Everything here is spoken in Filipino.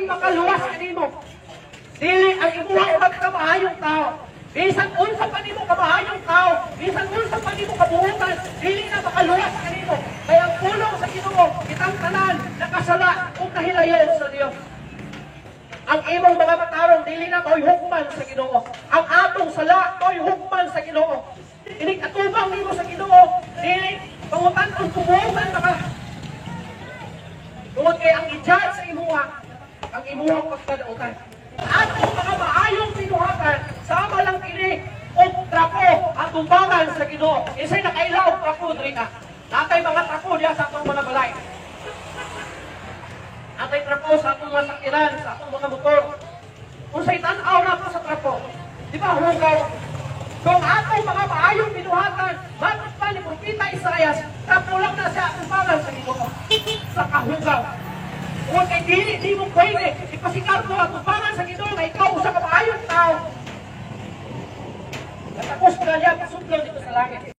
makaluwas kanimo. Dili ang imuha ulag ka maayong tao. Bisan unsa pa nimo kamahayong tao, bisan unsa pa nimo kabuutan, dili na makaluwas kanimo. Kaya ang pulong sa Ginoo, kitang tanan nakasala ug nahilayon sa Dios. Ang imong mga matarong dili na mao'y hukman sa Ginoo. Ang atong sala mao'y hukman sa Ginoo. Dili atubang nimo sa Ginoo, dili pangutan ug kumuutan maka. Tungod kay ang i-judge sa imuha, ang imuhang pagkadautan. Atong mga maayong pinuhatan, sama lang kini og trapo ang tumbangan sa Ginoo. Isay nakailaw trapo diri ka. Natay mga trapo diya sa atong mga balay. Atay trapo sa atong mga sakiran, sa atong mga motor. Kung sa itan-aw na sa trapo, di ba hugaw? Kung atong mga maayong pinuhatan, matot pa ni Propeta Isaias, trapo lang na siya tumbangan sa Ginoo. Sa kahugaw. Kung kay dili, di mo pwede, ipasikat mo ang tumbangan sa Ginoo na ikaw sa maayong tao. Natapos ko na niya, pasudlo dito sa langit.